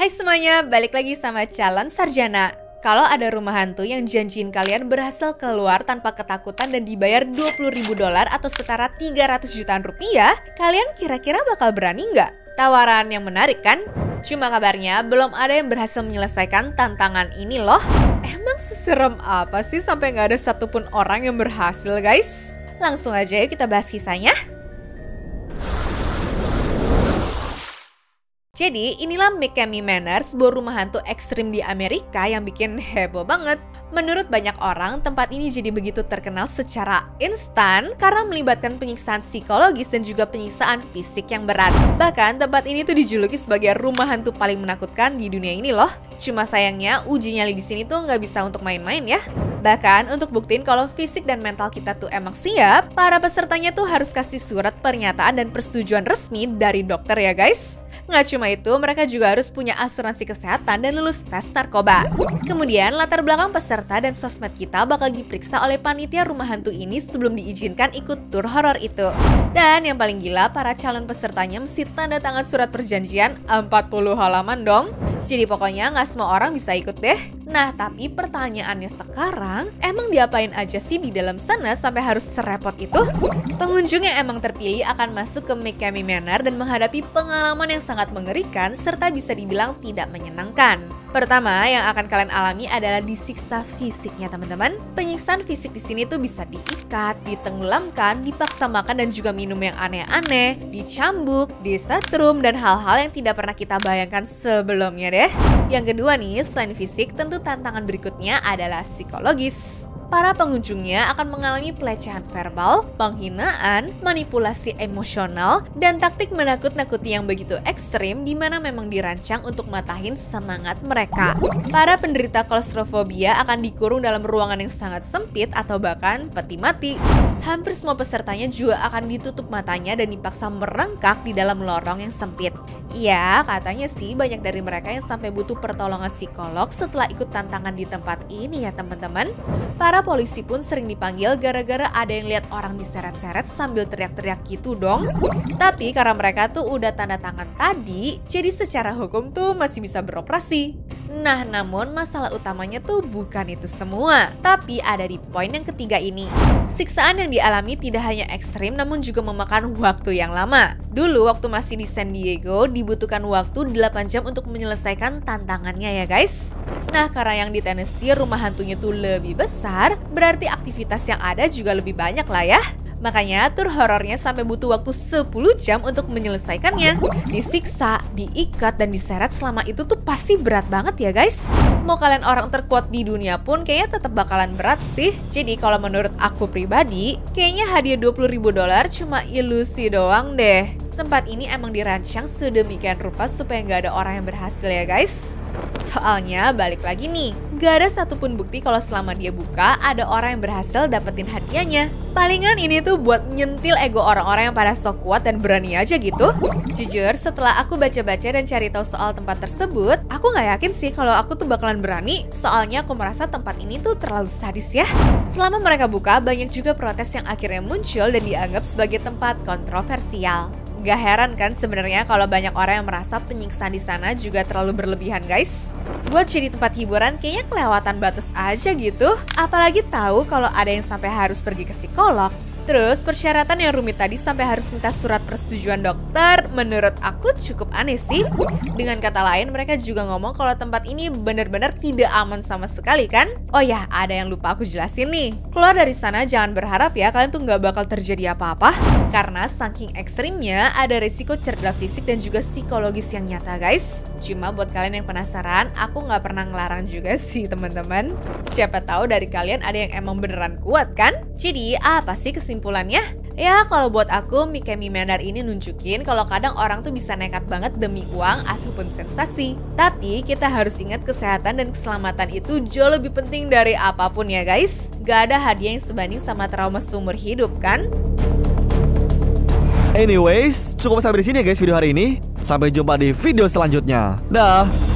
Hai semuanya, balik lagi sama calon sarjana. Kalau ada rumah hantu yang janjiin kalian berhasil keluar tanpa ketakutan dan dibayar $20.000 atau setara 300 jutaan rupiah, kalian kira-kira bakal berani nggak? Tawaran yang menarik kan? Cuma kabarnya belum ada yang berhasil menyelesaikan tantangan ini loh. Emang seserem apa sih sampai nggak ada satupun orang yang berhasil, guys? Langsung aja yuk kita bahas kisahnya. Jadi inilah McCamey Manor, sebuah rumah hantu ekstrim di Amerika yang bikin heboh banget. Menurut banyak orang, tempat ini jadi begitu terkenal secara instan karena melibatkan penyiksaan psikologis dan juga penyiksaan fisik yang berat. Bahkan tempat ini tuh dijuluki sebagai rumah hantu paling menakutkan di dunia ini loh. Cuma sayangnya uji nyali di sini tuh nggak bisa untuk main-main ya. Bahkan untuk buktiin kalau fisik dan mental kita tuh emang siap, para pesertanya tuh harus kasih surat pernyataan dan persetujuan resmi dari dokter ya guys. Nggak cuma itu, mereka juga harus punya asuransi kesehatan dan lulus tes narkoba. Kemudian latar belakang peserta dan sosmed kita bakal diperiksa oleh panitia rumah hantu ini sebelum diizinkan ikut tur horor itu. Dan yang paling gila, para calon pesertanya mesti tanda tangan surat perjanjian 40 halaman dong. Jadi pokoknya nggak semua orang bisa ikut deh. Nah, tapi pertanyaannya sekarang, emang diapain aja sih di dalam sana sampai harus serepot itu? Pengunjung yang emang terpilih akan masuk ke McCamey Manor dan menghadapi pengalaman yang sangat mengerikan serta bisa dibilang tidak menyenangkan. Pertama, yang akan kalian alami adalah disiksa fisiknya, teman-teman. Penyiksaan fisik di sini tuh bisa diikat, ditenggelamkan, dipaksa makan dan juga minum yang aneh-aneh, dicambuk, disetrum, dan hal-hal yang tidak pernah kita bayangkan sebelumnya deh. Yang kedua nih, selain fisik, tentu tantangan berikutnya adalah psikologis. Para pengunjungnya akan mengalami pelecehan verbal, penghinaan, manipulasi emosional, dan taktik menakut-nakuti yang begitu ekstrim di mana memang dirancang untuk matahin semangat mereka. Para penderita klaustrofobia akan dikurung dalam ruangan yang sangat sempit atau bahkan peti mati. Hampir semua pesertanya juga akan ditutup matanya dan dipaksa merangkak di dalam lorong yang sempit. Iya, katanya sih banyak dari mereka yang sampai butuh pertolongan psikolog setelah ikut tantangan di tempat ini ya teman-teman. Para polisi pun sering dipanggil gara-gara ada yang lihat orang diseret-seret sambil teriak-teriak gitu dong. Tapi karena mereka tuh udah tanda tangan tadi, jadi secara hukum tuh masih bisa beroperasi. Nah, namun masalah utamanya tuh bukan itu semua, tapi ada di poin yang ketiga ini. Siksaan yang dialami tidak hanya ekstrim namun juga memakan waktu yang lama. Dulu waktu masih di San Diego dibutuhkan waktu 8 jam untuk menyelesaikan tantangannya ya guys. Nah, karena yang di Tennessee rumah hantunya tuh lebih besar, berarti aktivitas yang ada juga lebih banyak lah ya. Makanya tur horornya sampai butuh waktu 10 jam untuk menyelesaikannya. Disiksa, diikat, dan diseret selama itu tuh pasti berat banget ya guys. Mau kalian orang terkuat di dunia pun kayaknya tetap bakalan berat sih. Jadi kalau menurut aku pribadi, kayaknya hadiah $20.000 cuma ilusi doang deh. Tempat ini emang dirancang sedemikian rupa supaya nggak ada orang yang berhasil ya guys. Soalnya balik lagi nih, gak ada satupun bukti kalau selama dia buka ada orang yang berhasil dapetin hadiahnya. Palingan ini tuh buat nyentil ego orang-orang yang pada sok kuat dan berani aja gitu. Jujur, setelah aku baca-baca dan cari tahu soal tempat tersebut, aku nggak yakin sih kalau aku tuh bakalan berani. Soalnya aku merasa tempat ini tuh terlalu sadis ya. Selama mereka buka, banyak juga protes yang akhirnya muncul dan dianggap sebagai tempat kontroversial. Gak heran kan sebenarnya kalau banyak orang yang merasa penyiksaan di sana juga terlalu berlebihan guys. Buat jadi tempat hiburan kayaknya kelewatan batas aja gitu. Apalagi tahu kalau ada yang sampai harus pergi ke psikolog. Terus persyaratan yang rumit tadi sampai harus minta surat persetujuan dokter, menurut aku cukup aneh sih. Dengan kata lain, mereka juga ngomong kalau tempat ini benar-benar tidak aman sama sekali kan? Oh ya, ada yang lupa aku jelasin nih. Keluar dari sana jangan berharap ya kalian tuh nggak bakal terjadi apa-apa. Karena saking ekstrimnya ada resiko cedera fisik dan juga psikologis yang nyata guys. Cuma buat kalian yang penasaran, aku nggak pernah ngelarang juga sih teman-teman. Siapa tahu dari kalian ada yang emang beneran kuat kan? Jadi apa sih kesimpulannya? Ya kalau buat aku, McCamey Manor ini nunjukin kalau kadang orang tuh bisa nekat banget demi uang ataupun sensasi. Tapi kita harus ingat kesehatan dan keselamatan itu jauh lebih penting dari apapun ya guys. Gak ada hadiah yang sebanding sama trauma seumur hidup kan? Anyways, cukup sampai di sini ya guys video hari ini. Sampai jumpa di video selanjutnya. Dah.